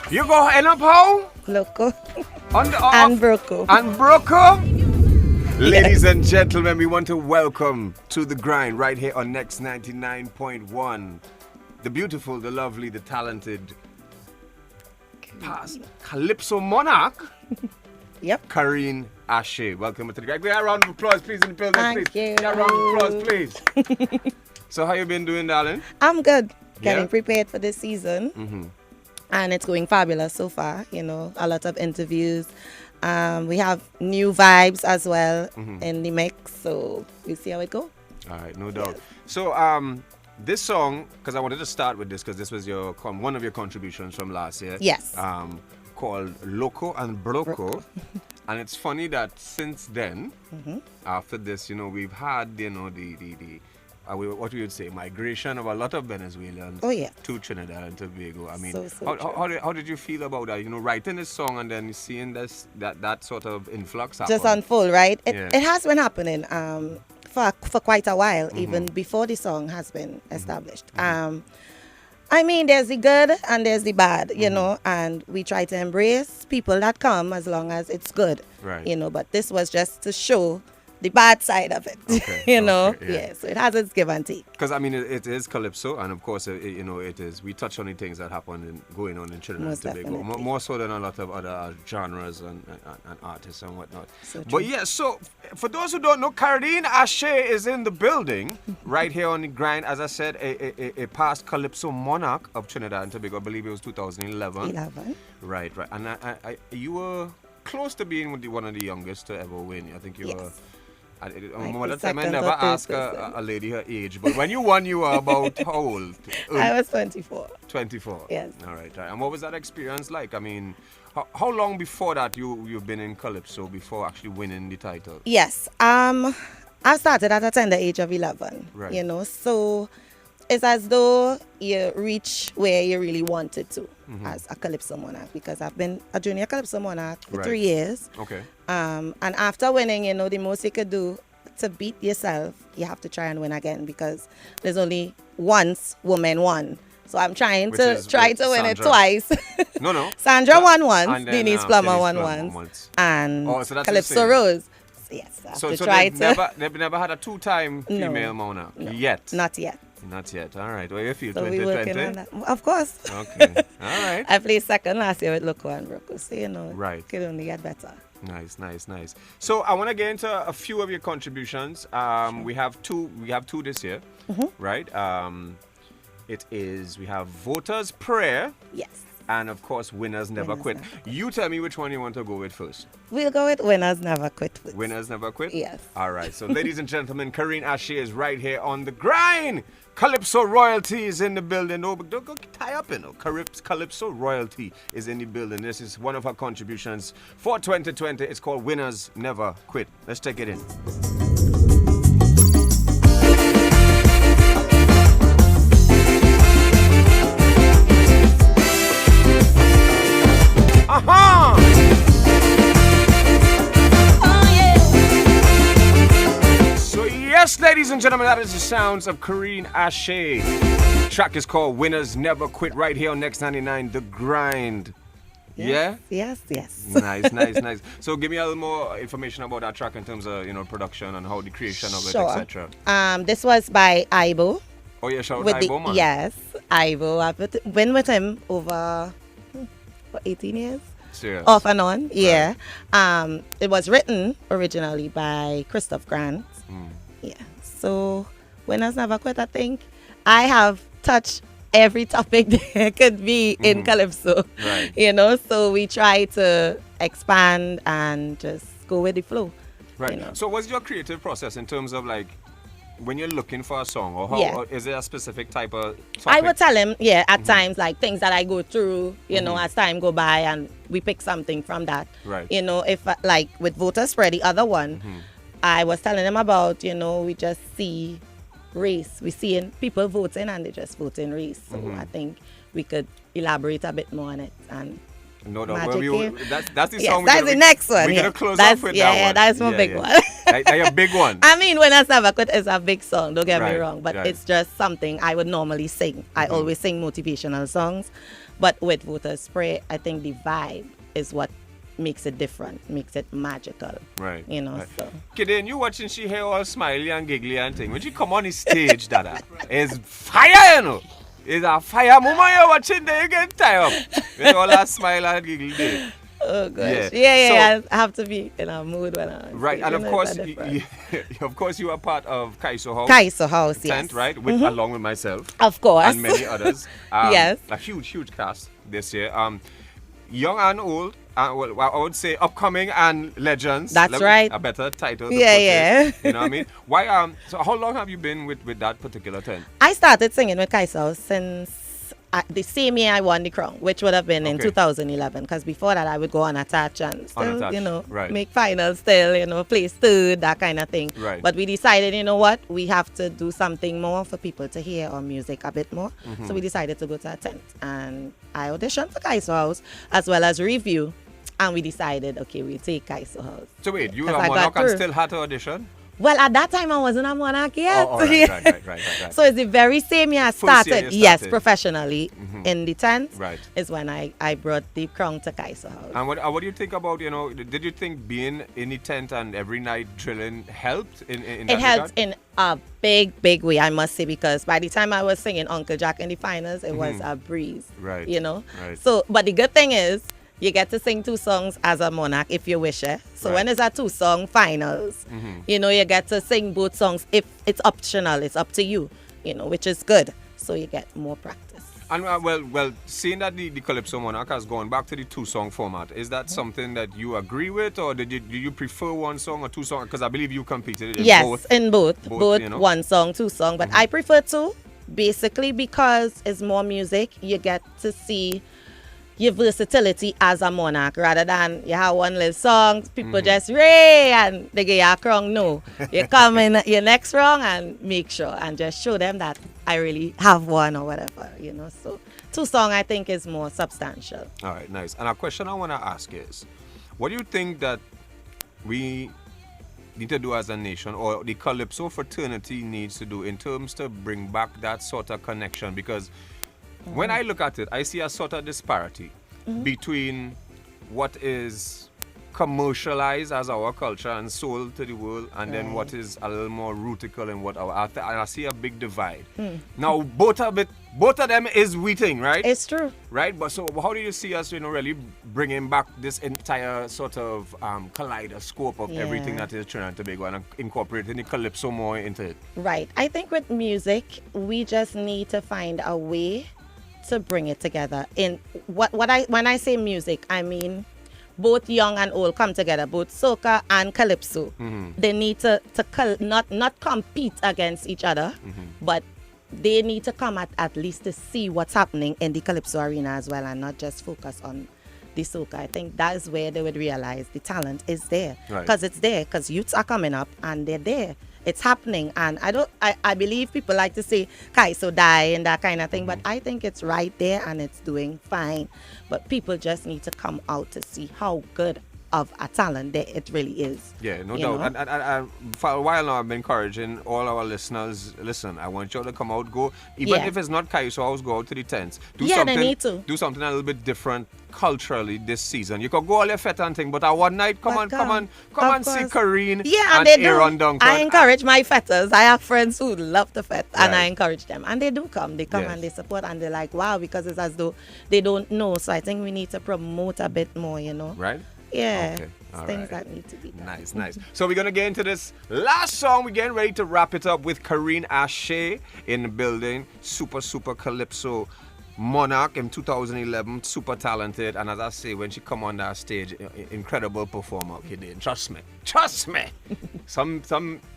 You go end up how? Loco. And Broco. And Broco? Ladies and gentlemen, we want to welcome to the grind right here on Next 99.1. The beautiful, the lovely, the talented past Calypso monarch. Yep. Karene Asche. Welcome to the grind. We have a round of applause, please, in the building, Thank please. you. A round of applause, please. So how you been doing, darling? I'm good. Getting Yeah? prepared for this season. Mm-hmm. And it's going fabulous so far. You know, a lot of interviews. We have new vibes as well in the mix. So we'll see how it goes. All right, no doubt. So this song, because I wanted to start with this because this was your one of your contributions from last year. Yes. Called Loco and Broco. And it's funny that since then, after this, you know, we've had, you know, what we would say, migration of a lot of Venezuelans to Trinidad and Tobago. I mean, how did you feel about that? You know, writing this song and then seeing that sort of influx happen? Just unfold, right? It has been happening for quite a while, even before the song has been established. I mean, there's the good and there's the bad, you know, and we try to embrace people that come as long as it's good, you know, but this was just to show the bad side of it, you know. So it has its give and take. Because I mean, it is Calypso, and of course, you know, it is. We touch on the things that happen going on in Trinidad and Tobago, more so than a lot of other genres and artists and whatnot. But yeah, so for those who don't know, Karene Asche is in the building right here on the grind. As I said, a past Calypso monarch of Trinidad and Tobago. I believe it was 2011. Right. And you were close to being one of the youngest to ever win. I think you were. That time I never ask a lady her age, but when you won, you were about how old? I was 24. 24? Yes. All right. And what was that experience like? I mean, how long before that you've been in Calypso before actually winning the title? Yes. I started at a tender age of 11, you know, so it's as though you reach where you really wanted to as a Calypso monarch, because I've been a junior Calypso monarch for 3 years. Okay. And after winning, you know, the most you could do to beat yourself, you have to try and win again, because there's only once women won. So I'm trying to win it twice. No. Sandra won once, Denise Plummer won once, and Calypso Rose. Yes. So they've never had a two-time female monarch yet? Not yet. Not yet. All right. What do you feel? So 2020? we're working on that. Of course. Okay. All right. I placed second last year with Loco and Broco, so you know, could only get better. Nice. So I want to get into a few of your contributions. We have two this year, right? We have Voters' Prayer. Yes. And of course, Winners Never Quit. You tell me which one you want to go with first. We'll go with Winners Never Quit. Winners Never Quit? Yes. All right. So ladies and gentlemen, Karene Asche is right here on the grind. Calypso royalty is in the building. No, but don't go tie up, you know. Calypso royalty is in the building. This is one of her contributions for 2020. It's called Winners Never Quit. Let's take it in. Aha! Oh, yeah. So yes, ladies and gentlemen, that is the sounds of Karene Asche. The track is called Winners Never Quit right here on Next 99, The Grind. Yes, yeah? Yes. Nice. So give me a little more information about that track in terms of, you know, production and how the creation of it, etc. This was by Ibo. Oh yeah, shout out to Ibo, man. Yes, Ibo. I've been with him over 18 years. Serious? Off and on, yeah. Right. It was written originally by Christoph Grant. Yeah. So Winners Never Quit, I think I have touched every topic there could be in Calypso. Right. You know, so we try to expand and just go with the flow. Right. You know? So what's your creative process in terms of like when you're looking for a song, or how or is there a specific type of topic? I would tell him, at times, like things that I go through, you know, as time go by, and we pick something from that. Right. You know, if like with Voters' Prayer, the other one, I was telling him about, you know, we just see race. We seeing people voting and they just vote in race. So I think we could elaborate a bit more on it. And no, that's the song. That's the next one. We're gonna close off with that one. Yeah, that's my big one. That's a big one. I mean, Winners Never Quit is a big song. Don't get me wrong, but it's just something I would normally sing. I always sing motivational songs, But with Voters Spray, I think the vibe is what makes it different, makes it magical. Right. You know, right. so. Kidane, you watching she hair all smiley and giggly and thing. When she come on the stage, Dada, it's fire, you know. It's a fire moment you're watching there, you get tired up. With all that smile and giggle there. Oh gosh. Yeah. So, I have to be in a mood when I'm right, and of course, you are part of Calypso House. Calypso House, tent, yes. Right, with, along with myself. Of course. And many others. Yes. A huge cast this year. Young and old. Well, I would say upcoming and legends. That's right. A better title. Yeah. You know what I mean? Why? So how long have you been with that particular tent? I started singing with Calypso House since the same year I won the crown, which would have been in 2011. Because before that, I would go on attach and still, you know, make finals still, you know, play third, that kind of thing. Right. But we decided, you know what, we have to do something more for people to hear our music a bit more. So we decided to go to a tent, and I auditioned for Calypso House as well as review. And we decided, okay, we'll take Calypso House. So wait, you were a monarch and still had to audition? Well, at that time, I wasn't a monarch yet. Oh, right. So it's the very same year I started, yes, professionally in the tent. Right. Is when I brought the crown to Calypso House. And what do you think about, you know, did you think being in the tent and every night drilling helped in that It helped regard? in a big way, I must say, because by the time I was singing Uncle Jack in the finals, it was a breeze. Right. You know? Right. So, but the good thing is, you get to sing 2 songs as a monarch if you wish it. So when it's a 2-song finals, you know, you get to sing both songs. If it's optional, it's up to you, you know, which is good. So you get more practice. And well, seeing that the Calypso Monarch has gone back to the 2-song format, is that something that you agree with, or do you prefer 1 song or 2 songs? Because I believe you competed in both. Yes, in both you know? 1 song, 2 song. But I prefer 2, basically because it's more music. You get to see your versatility as a monarch rather than you have 1 little song, people just ray and they get your crown. No, you come in your next round and make sure and just show them that I really have 1 or whatever, you know. So 2 song I think is more substantial. All right, nice. And a question I want to ask is, what do you think that we need to do as a nation, or the Calypso fraternity needs to do in terms to bring back that sort of connection? Because when I look at it, I see a sort of disparity between what is commercialized as our culture and sold to the world, and then what is a little more rootical in what and I see a big divide. Now, both of them is wheating, right? It's true. Right? But so how do you see us, you know, really bringing back this entire sort of kaleidoscope of everything that is Trinidad and Tobago and incorporating the Calypso more into it? Right. I think with music, we just need to find a way to bring it together. In when I say music, I mean both young and old come together, both soca and calypso. They need to not compete against each other, but they need to come at least to see what's happening in the calypso arena as well, and not just focus on the soca. I think that is where they would realize the talent is there, because it's there, because youths are coming up and they're there. It's happening, and I believe people like to say Calypso die and that kind of thing, but I think it's right there and it's doing fine. But people just need to come out to see how good of a talent that it really is. Yeah, no doubt. And for a while now, I've been encouraging all our listeners, listen, I want you to come out, go, even if it's not Calypso House, go out to the tents. They need to. Do something a little bit different culturally this season. You could go all your fete and thing, but at one night, come and see Karene and they Aaron do. Duncan. I encourage my fetters. I have friends who love the fete, and I encourage them. And they do come. They come and they support, and they're like, wow, because it's as though they don't know. So I think we need to promote a bit more, you know. Right? Yeah. Okay. Things that need to be done. Nice. So we're going to get into this last song. We're getting ready to wrap it up with Karene Asche in the building. Super Calypso monarch in 2011. Super talented. And as I say, when she come on that stage, incredible performer. Kidane. Trust me.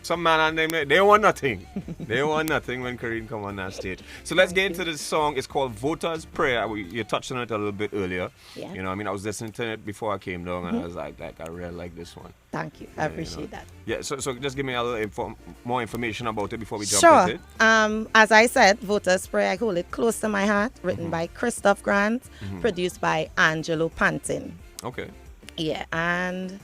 Some man and them, they want nothing. They want nothing when Karene come on that stage. So let's get into this song. It's called Voters Prayer. You touched on it a little bit earlier. Yeah. You know, I mean, I was listening to it before I came down, and I was like, I really like this one. Thank you. I appreciate that. Yeah, so just give me a little more information about it before we jump into it. As I said, Voters Prayer, I hold it close to my heart. Written by Christoph Grant, produced by Angelo Pantin. Okay. Yeah, and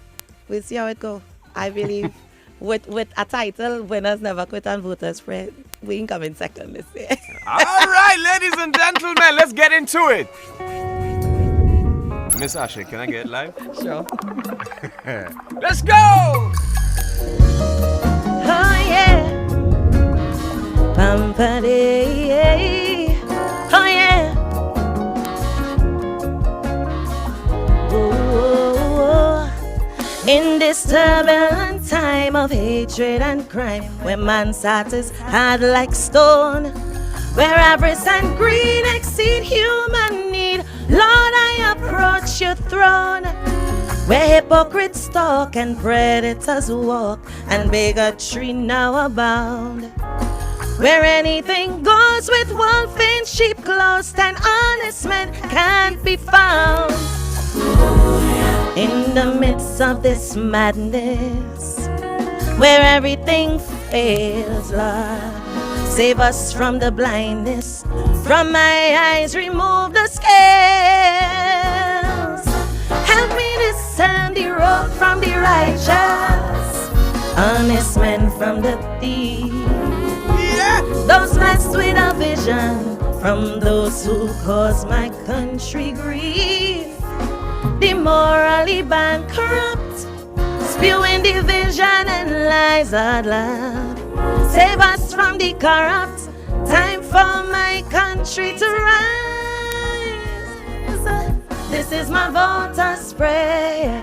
we'll see how it goes. I believe with a title, Winners Never Quit and Voters Prayer, We ain't coming second this year. All right, ladies and gentlemen, let's get into it. Miss Asche, can I get live? Sure. Let's go! Oh yeah. Pampade. Oh yeah. Ooh. In this turbulent time of hatred and crime, where man's heart is hard like stone, where avarice and greed exceed human need, Lord, I approach your throne. Where hypocrites talk and predators walk, and bigotry now abound. Where anything goes with wolf in sheep clothes, and honest men can't be found. In the midst of this madness, where everything fails, Lord, save us from the blindness. From my eyes, remove the scales. Help me discern the road from the righteous, honest men from the thief. Yeah. Those blessed with a vision from those who cause my country grief. The morally bankrupt, spewing division and lies out loud. Save us from the corrupt. Time for my country to rise. This is my voter's prayer.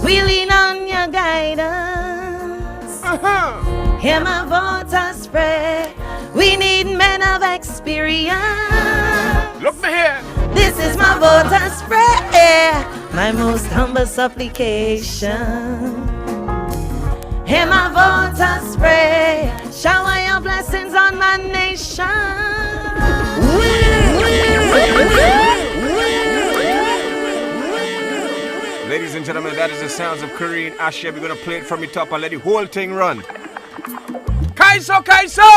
We lean on your guidance. Hear my voter's prayer. We need men of experience. Look me here. This is my voter's prayer. My most humble supplication. Hear my voter's prayer. Shower your blessings on my nation. Ladies and gentlemen, that is the sounds of Karene Asche. We're going to play it from the top and let the whole thing run. Kaiso, Kaiso!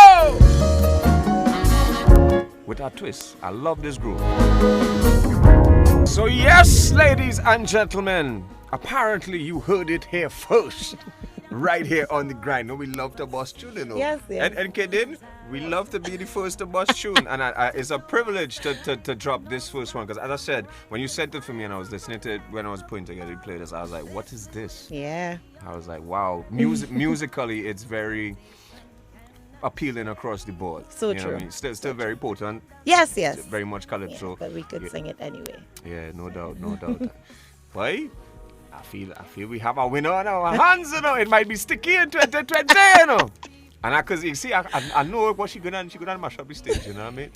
With our twist. I love this groove. So yes, ladies and gentlemen, apparently you heard it here first. Right here on the grind. No, we love to bust tune, you know. Yes, yes. And Kidane, we love to be the first to bust tune. And it's a privilege to drop this first one. Because as I said, when you sent it for me and I was listening to it, when I was putting together the playlist, I was like, what is this? Yeah. I was like, wow. Musically, it's very appealing across the board. So you know true. What I mean? Still very potent. Yes, yes. Very much Calypso. Yeah, but we could sing it anyway. Yeah, no doubt, no doubt. Why? I feel we have a winner on our hands, you know. It might be sticky in 2020, you know. And cause you see, I know what she gonna mash up the stage, you know what I mean?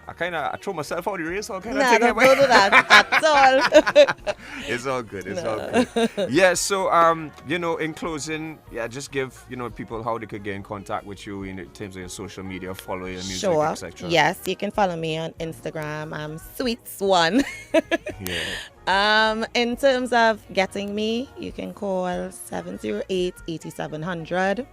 I throw myself out the race, so I kind of take it. Don't do that at all. It's all good. It's all good. Yeah. So you know, in closing, yeah, just give people how they could get in contact with you in terms of your social media, follow your music, sure. etc. Yes, you can follow me on Instagram. I'm Sweets1. Yeah. In terms of getting me, you can call 708-8700.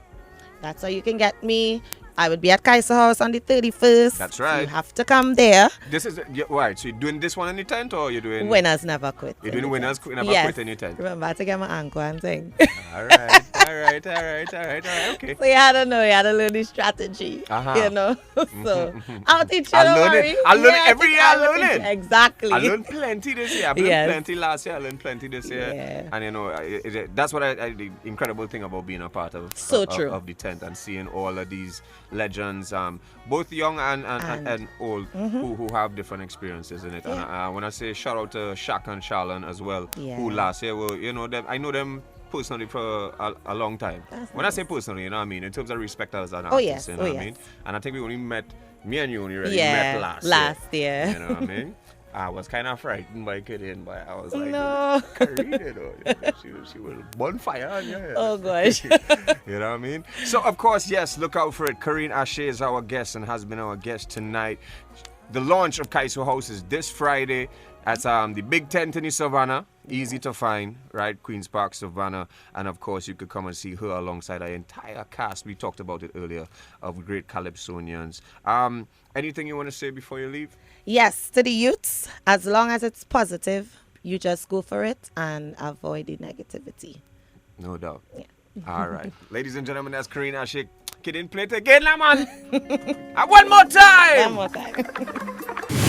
That's how you can get me. I would be at Kaiser House on the 31st. That's right. You have to come there. This is right. So you're doing this one in the tent, or you're doing Winners Never Quit? You're doing Winners Never Quit in your tent. Remember to get my ankle and thing. All right. Okay. So you had to know, you had to learn the strategy. You know. So I'll teach you. I learn it every year. I learn it. Exactly. I learned plenty this year. I learned plenty last year. I learned plenty this year. Yeah. And you know, that's what the incredible thing about being a part of of the tent and seeing all of these legends, both young and old, who have different experiences in it. Yeah. And when I say shout out to Shaq and Shalon as well, who last year were, I know them personally for a long time. When I say personally, you know what I mean, in terms of respect as an artist, you know what I mean. And I think we only met, me and you only really met last year. You know what I mean. I was kind of frightened by Kidane, but I was like, no. Karene, she was bonfire on your head. Oh gosh. You know what I mean? So of course, yes, look out for it. Karene Asche is our guest and has been our guest tonight. The launch of Kaiso House is this Friday at the Big Tent in the Savannah. Easy to find, right? Queen's Park, Savannah. And of course, you could come and see her alongside our entire cast. We talked about it earlier, of great Calypsonians. Anything you want to say before you leave? Yes, to the youths, as long as it's positive, you just go for it and avoid the negativity. No doubt. Yeah. All right. Ladies and gentlemen, that's Karene Asche. Kidane, play it again, man. And one more time. One more time.